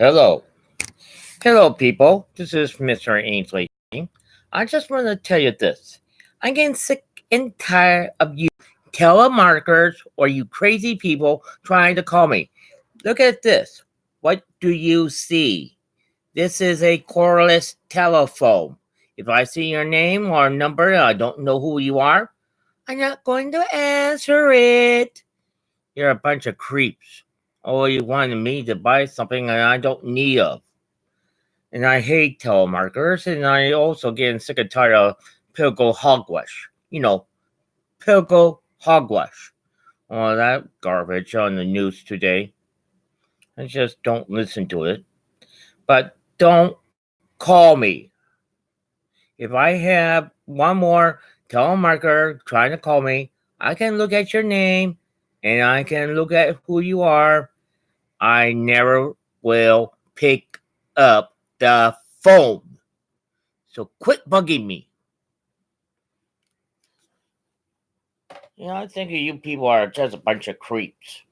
Hello. Hello, people. This is Mr. Ansley. I just want to tell you this. I'm getting sick and tired of you telemarketers or you crazy people trying to call me. Look at this. What do you see? This is a cordless telephone. If I see your name or number and I don't know who you are, I'm not going to answer it. You're a bunch of creeps. Oh, you wanted me to buy something that I don't need of. And I hate telemarketers, and I also getting sick and tired of political hogwash. Political hogwash. All that garbage on the news today. I just don't listen to it. But don't call me. If I have one more telemarketer trying to call me, I can look at your name and I can look at who you are. I never will pick up the phone. So quit bugging me. I think you people are just a bunch of creeps.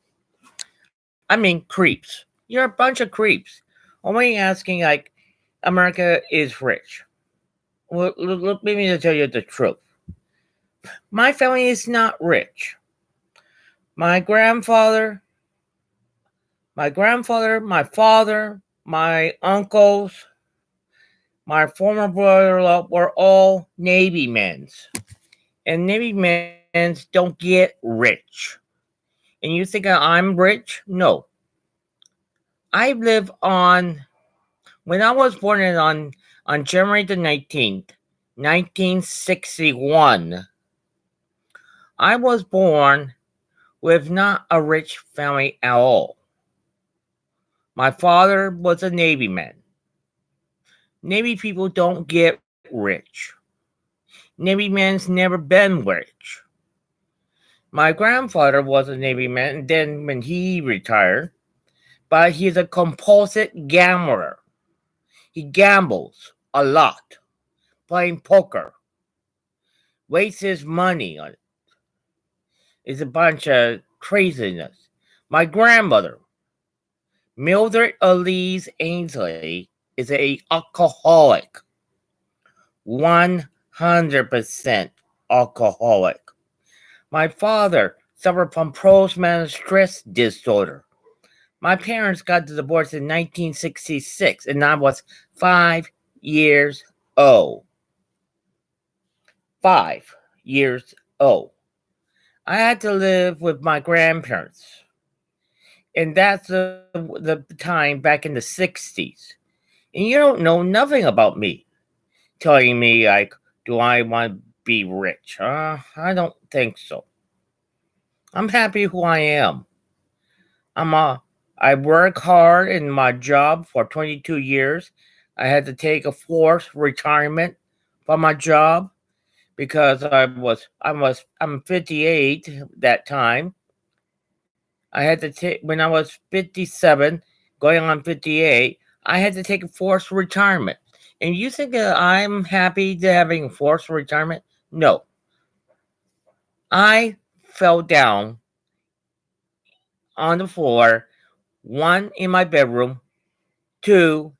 I mean, creeps. You're a bunch of creeps. Only asking, like, America is rich. Well, let me tell you the truth. My family is not rich. My grandfather, my father, my uncles, my former brother were all Navy men. And Navy men don't get rich. And you think I'm rich? No. I live when I was born on January the 19th, 1961, I was born with not a rich family at all. My father was a Navy man. Navy people don't get rich. Navy men's never been rich. My grandfather was a Navy man, and then when he retired, but he's a compulsive gambler. He gambles a lot, playing poker, wastes his money on it. It's a bunch of craziness. My grandmother, Mildred Elise Ansley, is a alcoholic. 100% alcoholic. My father suffered from post-traumatic stress disorder. My parents got divorced in 1966, and I was 5 years old. 5 years old. I had to live with my grandparents. And that's the time back in the 60s. And you don't know nothing about me. Telling me, like, do I want to be rich? I don't think so. I'm happy who I am. I work hard in my job for 22 years. I had to take a forced retirement from my job because I'm 58 that time. I had to take when I was 57, going on 58. I had to take a forced retirement. And you think that I'm happy to having a forced retirement? No. I fell down on the floor, one in my bedroom, two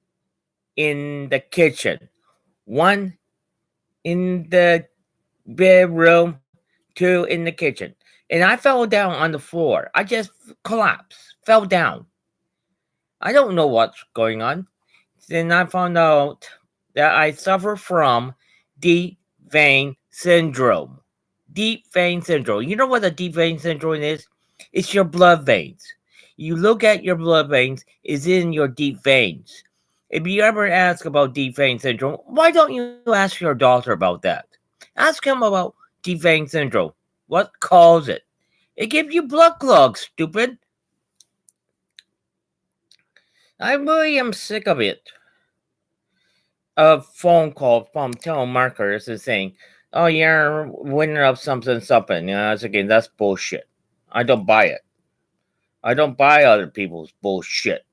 in the kitchen, one in the bedroom, two in the kitchen. And I fell down on the floor. I just collapsed, fell down. I don't know what's going on. Then I found out that I suffer from deep vein syndrome. Deep vein syndrome. You know what a deep vein syndrome is? It's your blood veins. You look at your blood veins, is in your deep veins. If you ever ask about deep vein syndrome, why don't you ask your doctor about that? Ask him about deep vein syndrome. What causes it? It gives you blood clogs, stupid. I really am sick of it. A phone call from telemarketers is saying, "Oh, you're winner of something, something." That's again, that's bullshit. I don't buy it. I don't buy other people's bullshit.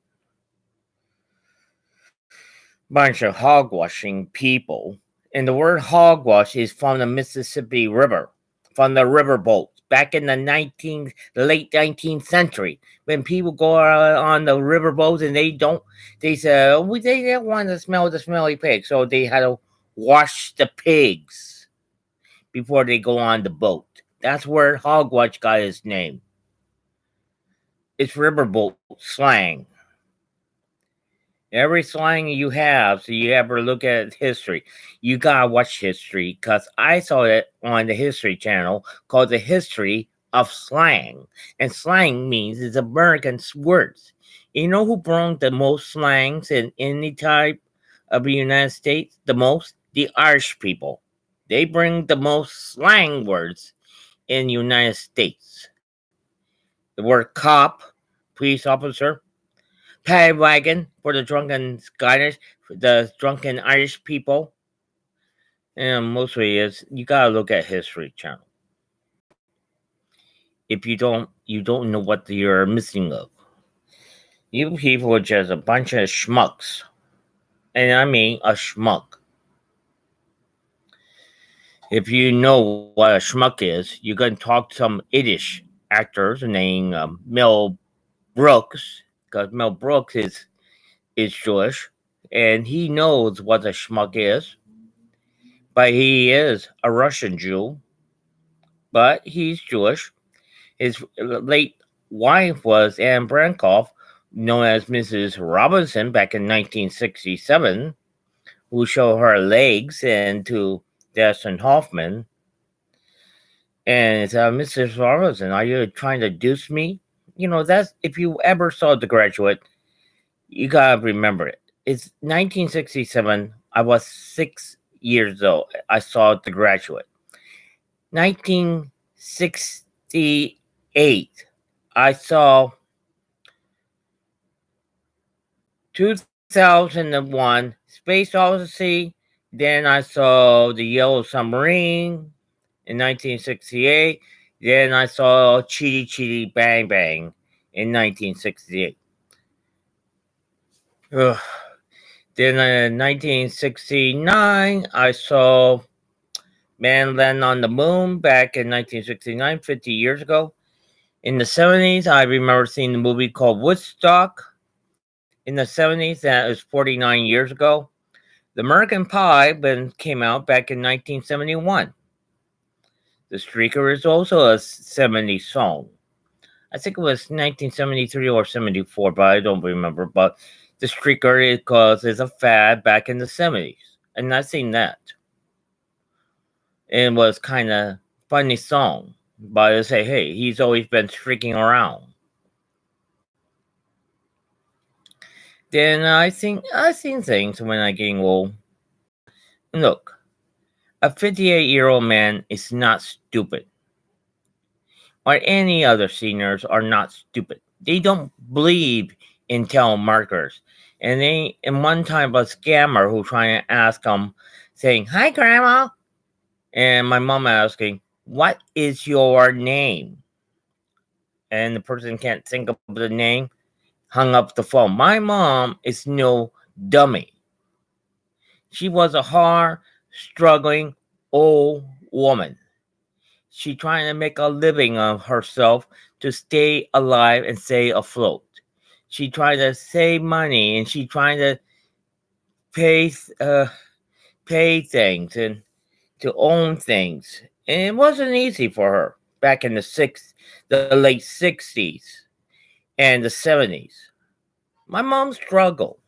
Bunch of hogwashing people. And the word hogwash is from the Mississippi River, from the riverboat. back in the late 19th century when people go on the riverboats and they said, oh, they didn't want to smell the smelly pig, so they had to wash the pigs before they go on the boat. That's where hogwash got his name. It's riverboat slang. Every slang you have, so you ever look at history, you gotta watch history because I saw it on the History Channel called The History of Slang. And slang means it's American words. You know who brought the most slangs in any type of the United States? The most? The Irish people. They bring the most slang words in the United States. The word cop, police officer, paddy wagon for the drunken Scottish, the drunken Irish people. And mostly is you gotta look at History Channel. If you don't know what you're missing of. You people are just a bunch of schmucks. And I mean a schmuck. If you know what a schmuck is, you can talk to some Yiddish actors named Mel Brooks, because Mel Brooks is Jewish, and he knows what a schmuck is. But he is a Russian Jew, but he's Jewish. His late wife was Anne Brankoff, known as Mrs. Robinson back in 1967, who showed her legs and to Dustin Hoffman. And it's Mrs. Robinson, are you trying to deuce me? You know, that's if you ever saw The Graduate, you gotta remember it. It's 1967. I was 6 years old. I saw The Graduate. 1968. I saw 2001 Space Odyssey. Then I saw The Yellow Submarine in 1968. Then I saw Chitty Chitty Bang Bang in 1968. Ugh. Then in 1969, I saw Man Land on the Moon back in 1969, 50 years ago. In the 70s, I remember seeing the movie called Woodstock. In the 70s, that was 49 years ago. The American Pie came out back in 1971. The Streaker is also a 70s song. I think it was 1973 or 74, but I don't remember. But the Streaker is a fad back in the 70s. And I've seen that. It was kind of funny song. But I say, hey, he's always been streaking around. Then I think I've seen things when I getting old. Look, a 58-year-old man is not stupid. Or any other seniors are not stupid. They don't believe in telemarketers. And one time a scammer who trying to ask them, saying, "Hi, Grandma," and my mom asking, "What is your name?" And the person can't think of the name, hung up the phone. My mom is no dummy. She was a hard, struggling old woman. She trying to make a living of herself to stay alive and stay afloat. She tried to save money and she trying to pay things and to own things. And it wasn't easy for her back in the late 60s and the 70s. My mom struggled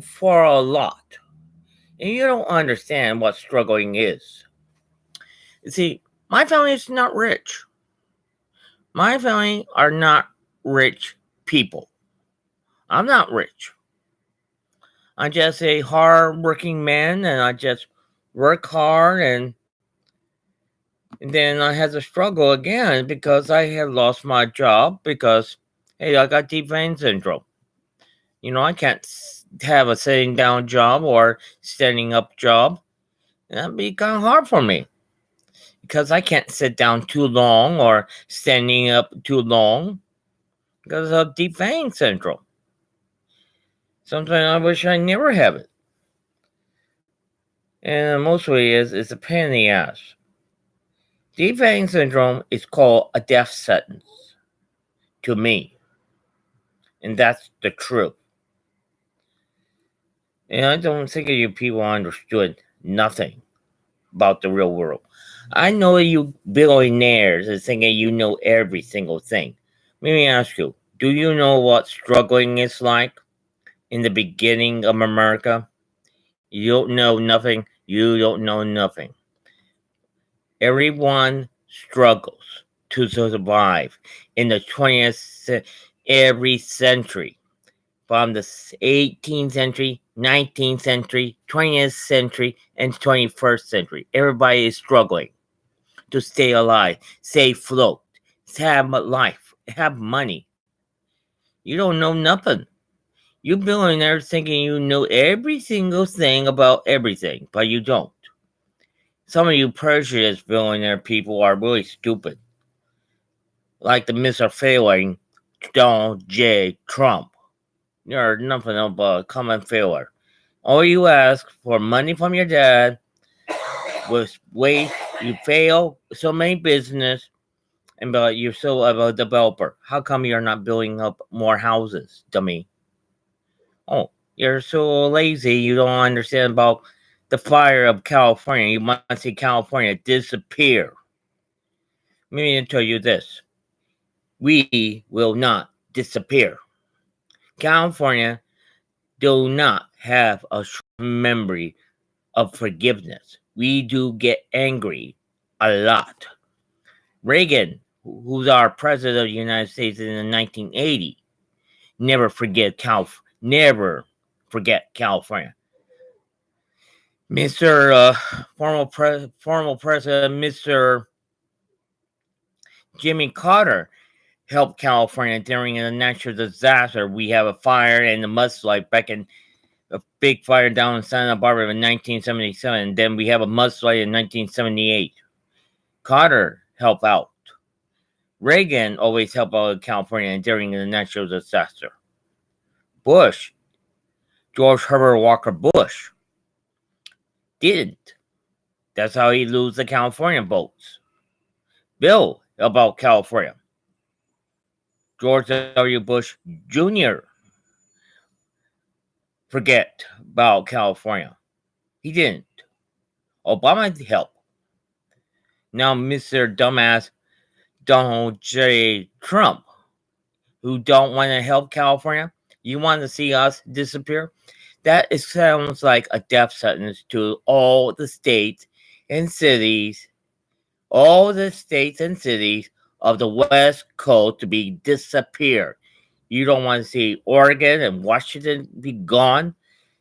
for a lot. And you don't understand what struggling is. You see, my family is not rich. My family are not rich people. I'm not rich. I'm just a hard-working man, and I just work hard, and then I had to struggle again because I had lost my job because, hey, I got deep vein syndrome. You know, I can't have a sitting down job or standing up job. That'd be kind of hard for me because I can't sit down too long or standing up too long because of deep vein syndrome. Sometimes I wish I never have it. And mostly it's a pain in the ass. Defang syndrome is called a death sentence to me, and that's the truth. And I don't think you people understood nothing about the real world. I know you billionaires are thinking you know every single thing. Let me ask you, do you know what struggling is like in the beginning of America? You don't know nothing. You don't know nothing. Everyone struggles to survive in the 20th every century. From the 18th century, 19th century, 20th century, and 21st century. Everybody is struggling to stay alive, stay afloat, have a life, have money. You don't know nothing. You billionaires thinking you know every single thing about everything, but you don't. Some of you prejudiced billionaire people are really stupid, like the Mr. Failing Donald J. Trump. You're nothing but a common failure. All you ask for money from your dad was wait you fail so many business and but you're so of a developer. How come you're not building up more houses, dummy? Oh, you're so lazy you don't understand about the fire of California. You want to see California disappear. Let me tell you this. We will not disappear. California do not have a memory of forgiveness. We do get angry a lot. Reagan, who's our president of the United States in the 1980s, never forget California. Mr. Former President Mr. Jimmy Carter helped California during a natural disaster. We have a fire and a mudslide back in a big fire down in Santa Barbara in 1977. And then we have a mudslide in 1978. Carter helped out. Reagan always helped out California during the natural disaster. Bush, George Herbert Walker Bush, didn't. That's how he lose the California votes. Bill about California. George W. Bush Jr. forget about California. He didn't. Obama helped. Now Mr. Dumbass Donald J. Trump, who don't want to help California, you want to see us disappear? That sounds like a death sentence to all the states and cities, of the West Coast to be disappeared. You don't want to see Oregon and Washington be gone.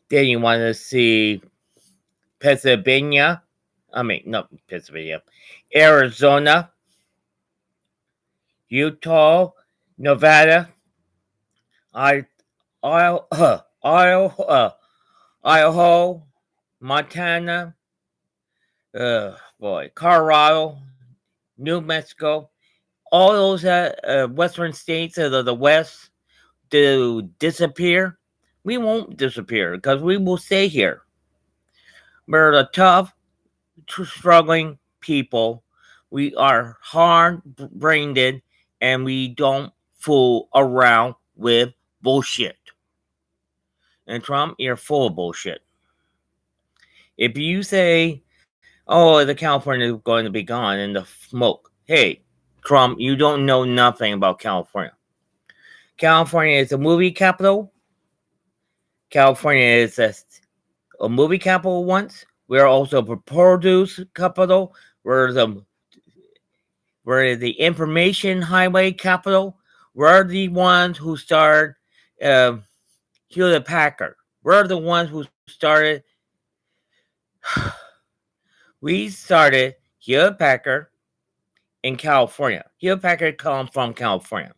Then you want to see Pennsylvania. Not Pennsylvania. Arizona, Utah, Nevada, I, Idaho, Montana, Colorado, New Mexico, all those western states of the West to disappear. We won't disappear because we will stay here. We're the tough, struggling people. We are hard-brained and we don't fool around with bullshit. And Trump, you're full of bullshit. If you say, oh, the California is going to be gone in the smoke, hey, Trump, you don't know nothing about California. California is a movie capital. California is a movie capital once. We're also a produce capital. We're the information highway capital. We're the ones who started Hewlett Packard. We're the ones who started. We started Hewlett Packard in California. Hewlett Packard comes from California.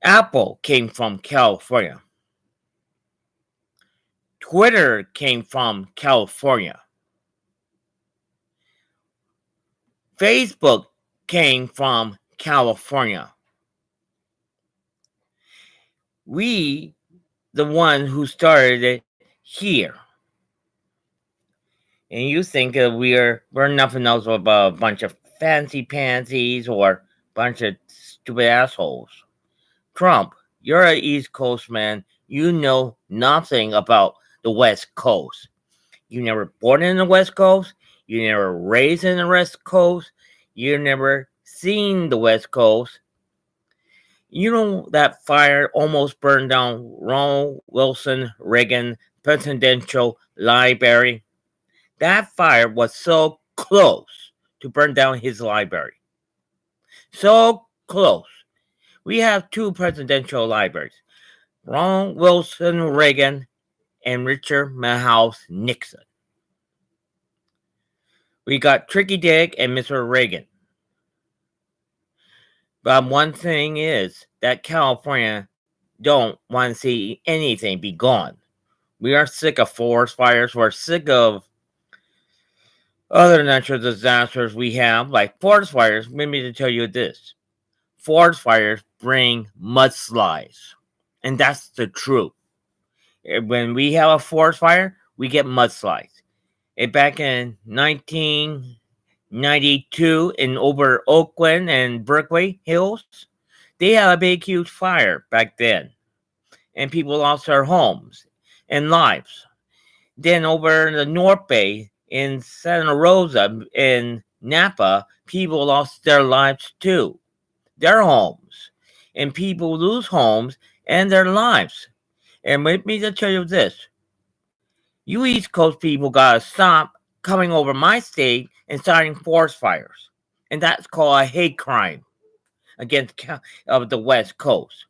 Apple came from California. Twitter came from California. Facebook came from California. We, the one who started it here. and you think that we're nothing else but a bunch of fancy pansies or a bunch of stupid assholes. Trump, you're an East Coast man. You know nothing about the West Coast. You never born in the West Coast. You never raised in the West Coast. You never seen the West Coast. You know that fire almost burned down Ronald Wilson Reagan Presidential Library? That fire was so close to burn down his library. So close. We have two presidential libraries, Ronald Wilson Reagan and Richard Milhouse Nixon. We got Tricky Dick and Mr. Reagan. But one thing is that California don't want to see anything be gone. We are sick of forest fires. We're sick of other natural disasters we have, like forest fires. Let me to tell you this. Forest fires bring mudslides. And that's the truth. When we have a forest fire, we get mudslides. Back in 1992 in over Oakland and Berkeley Hills, they had a big, huge fire back then. And people lost their homes and lives. Then over in the North Bay in Santa Rosa in Napa, people lost their lives too, their homes. And people lose homes and their lives. And let me just tell you this. You East Coast people gotta stop coming over my state and starting forest fires. And that's called a hate crime against of the West Coast.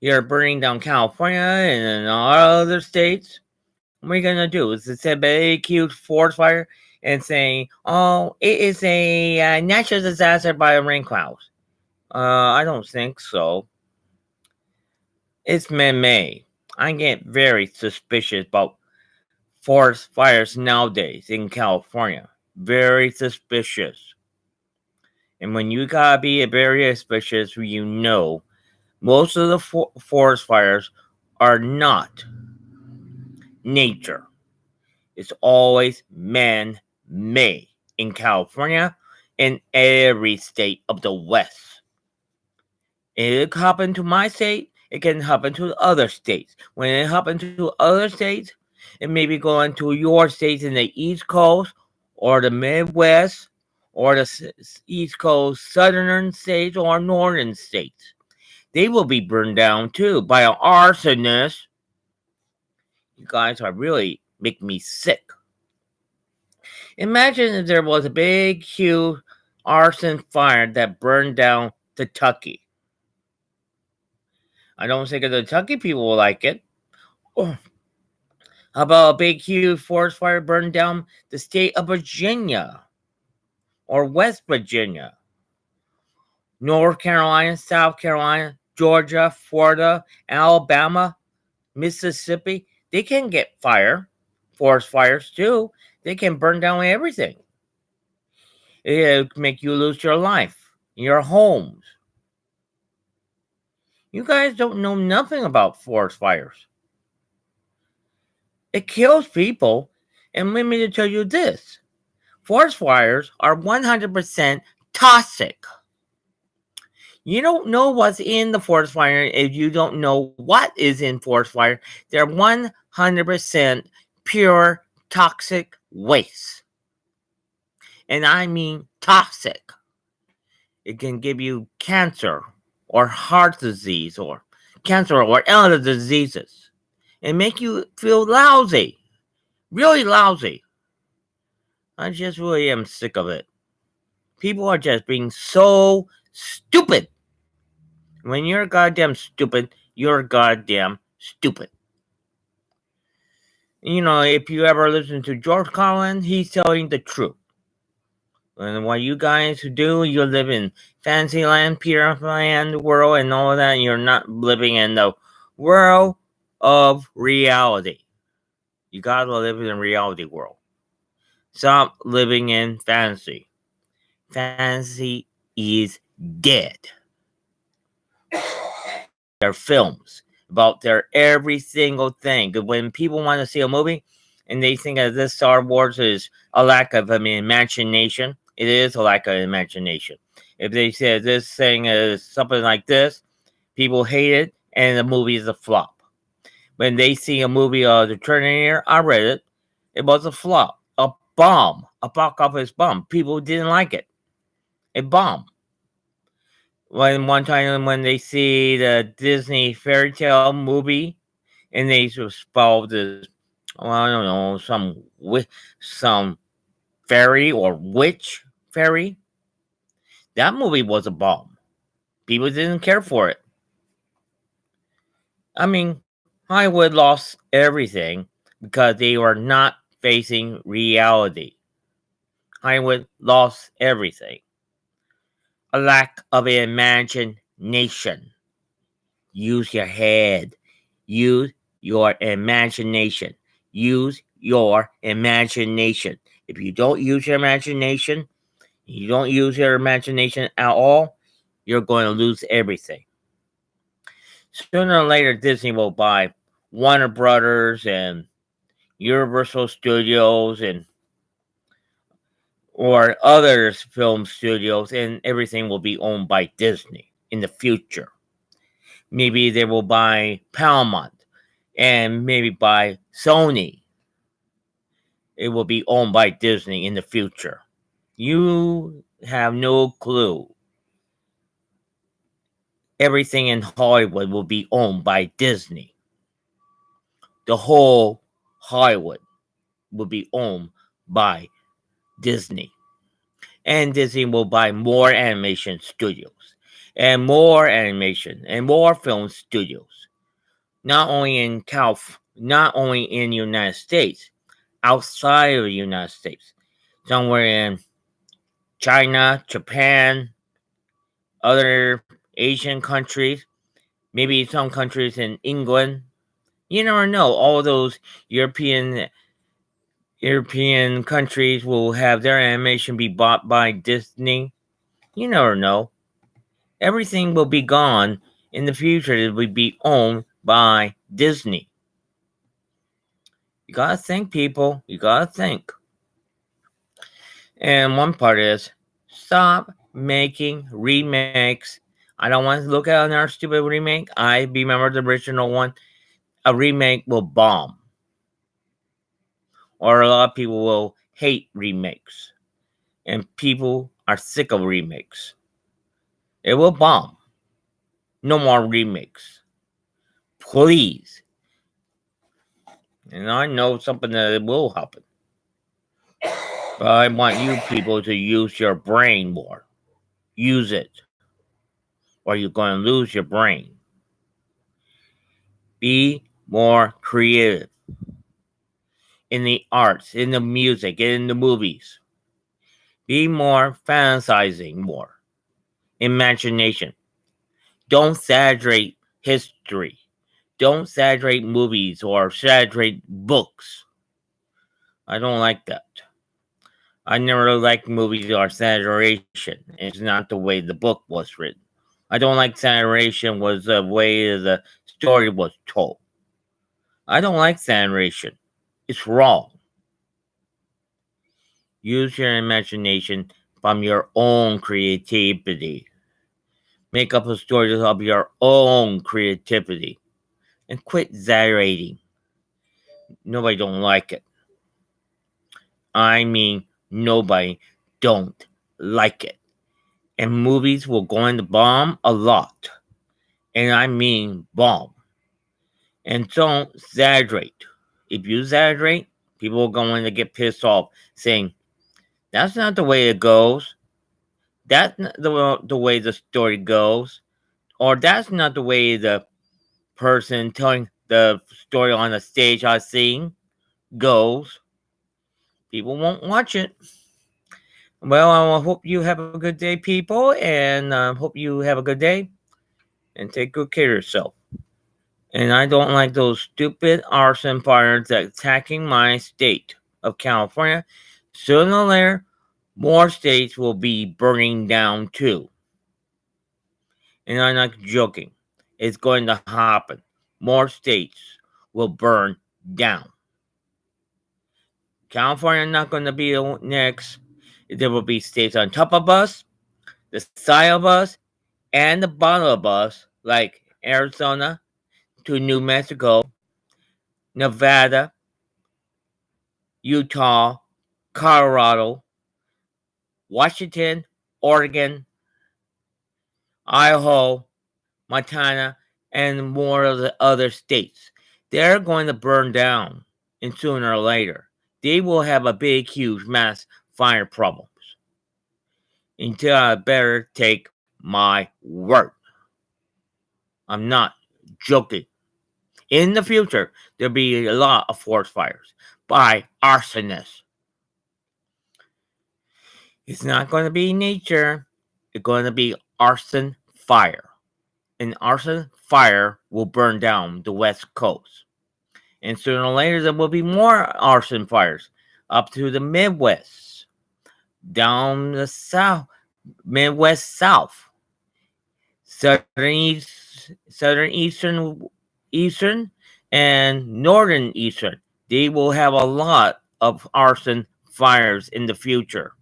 You're burning down California and all other states. What are you gonna do? Is it a big, huge forest fire and saying, "Oh, it is a natural disaster by a rain clouds"? I don't think so. It's man-made. I get very suspicious about forest fires nowadays in California. Very suspicious. And when you gotta be very suspicious, you know most of the forest fires are not nature. It's always man-made in California and every state of the West. It can happen to my state. It can happen to other states. When it happens to other states, it may be going to your states in the East Coast or the Midwest or the East Coast southern states or northern states. They will be burned down too by an arsonist. You guys are really making me sick. Imagine if there was a big, huge arson fire that burned down Kentucky. I don't think the Kentucky people will like it. Oh, how about a big, huge forest fire burn down the state of Virginia or West Virginia, North Carolina, South Carolina, Georgia, Florida, Alabama, Mississippi? They can get forest fires too. They can burn down everything. It'll make you lose your life, your homes. You guys don't know nothing about forest fires. It kills people. And let me tell you this. Forest fires are 100% toxic. You don't know what's in the forest fire if you don't know what is in forest fire. They're 100% pure toxic waste. And I mean toxic. It can give you cancer or heart disease or cancer or other diseases and make you feel lousy. Really lousy. I just really am sick of it. People are just being so stupid. When you're goddamn stupid, you're goddamn stupid. You know, if you ever listen to George Carlin, he's telling the truth. And what you guys do, you live in Fantasyland, Pyramid world, and all of that. And you're not living in the world of reality. You gotta live in a reality world. Stop living in fantasy. Fantasy is dead. Their films about their every single thing. When people want to see a movie, and they think that this Star Wars is a lack of imagination, it is a lack of imagination. If they said this thing is something like this, people hate it, and the movie is a flop. When they see a movie of The Terminator, I read it. It was a flop, a bomb, a box office bomb. People didn't like it. A bomb. When one time when they see the Disney fairy tale movie, and they sort of spell this, well, I don't know, some fairy or witch fairy. That movie was a bomb. People didn't care for it. I mean, Hollywood lost everything because they were not facing reality. Hollywood lost everything. A lack of imagination. Use your head. Use your imagination. Use your imagination. If you don't use your imagination, at all, you're going to lose everything. Sooner or later, Disney will buy Warner Brothers and Universal Studios and or other film studios, and everything will be owned by Disney in the future. Maybe they will buy Paramount and maybe buy Sony. It will be owned by Disney in the future. You have no clue. Everything in Hollywood will be owned by Disney. The whole Hollywood will be owned by Disney. And Disney will buy more animation studios and more animation and more film studios. Not only in the United States, outside of the United States, somewhere in China, Japan, other Asian countries, maybe some countries in England. You never know. All those European countries will have their animation be bought by Disney. You never know. Everything will be gone in the future. It will be owned by Disney. You gotta think, people. You gotta think. And one part is stop making remakes. I don't want to look at another stupid remake. I remember the original one. A remake will bomb. Or a lot of people will hate remakes. And people are sick of remakes. It will bomb. No more remakes. Please. And I know something that will happen. But I want you people to use your brain more. Use it. Or you're going to lose your brain. Be more creative. In the arts, in the music, in the movies. Be more fantasizing more. Imagination. Don't exaggerate history. Don't exaggerate movies or exaggerate books. I don't like that. I never liked movies or exaggeration. It's not the way the book was written. I don't like exaggeration was the way the story was told. I don't like exaggeration. It's wrong. Use your imagination from your own creativity. Make up a story of your own creativity. And quit exaggerating. Nobody don't like it. I mean, nobody don't like it. And movies will go into bomb a lot. And I mean bomb. And don't exaggerate. If you exaggerate, people are going to get pissed off saying, that's not the way it goes. That's not the way the story goes. Or that's not the way the person telling the story on the stage I sing goes. People won't watch it. Well, I hope you have a good day, people, and hope you have a good day and take good care of yourself. And I don't like those stupid arson fires that attacking my state of California. Sooner or later, more states will be burning down too. And I'm not joking. It's going to happen. More states will burn down. California not going to be next. There will be states on top of us, the side of us, and the bottom of us, like Arizona to New Mexico, Nevada, Utah, Colorado, Washington, Oregon, Idaho, Montana, and more of the other states. They're going to burn down, and sooner or later, they will have a big, huge mass fire problems. Until I better take my word. I'm not joking. In the future, there'll be a lot of forest fires by arsonists. It's not going to be nature. It's going to be arson fire. An arson fire will burn down the West Coast. And sooner or later, there will be more arson fires up to the Midwest, down the South, Midwest South, Southern Eastern, and Northern Eastern. They will have a lot of arson fires in the future.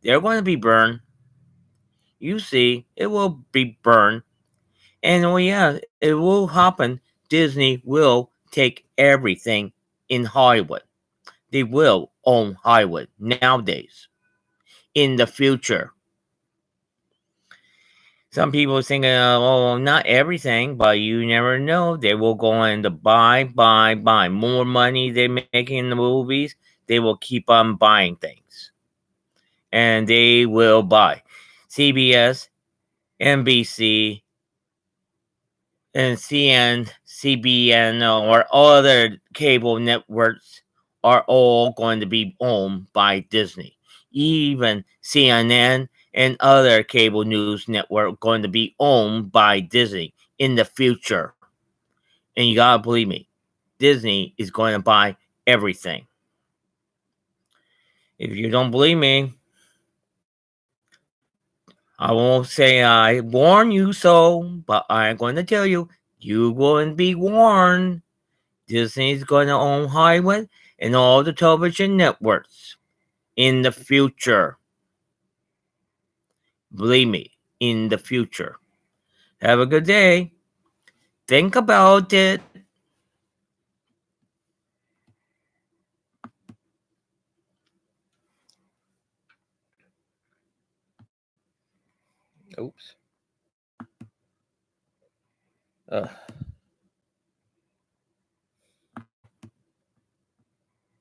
They're going to be burned. You see, it will be burned. And oh yeah, it will happen. Disney will take everything in Hollywood. They will own Hollywood nowadays. In the future, some people think, oh, not everything, but you never know. They will go in to buy. More money they make in the movies, they will keep on buying things. And they will buy CBS, NBC, and CBN, or other cable networks are all going to be owned by Disney. Even CNN and other cable news network going to be owned by Disney in the future. And you gotta believe me, Disney is going to buy everything. If you don't believe me, I won't say I warn you so, but I'm going to tell you, you're going to be warned. Disney's going to own Hollywood and all the television networks in the future. Believe me, in the future. Have a good day. Think about it. Oops. Ugh.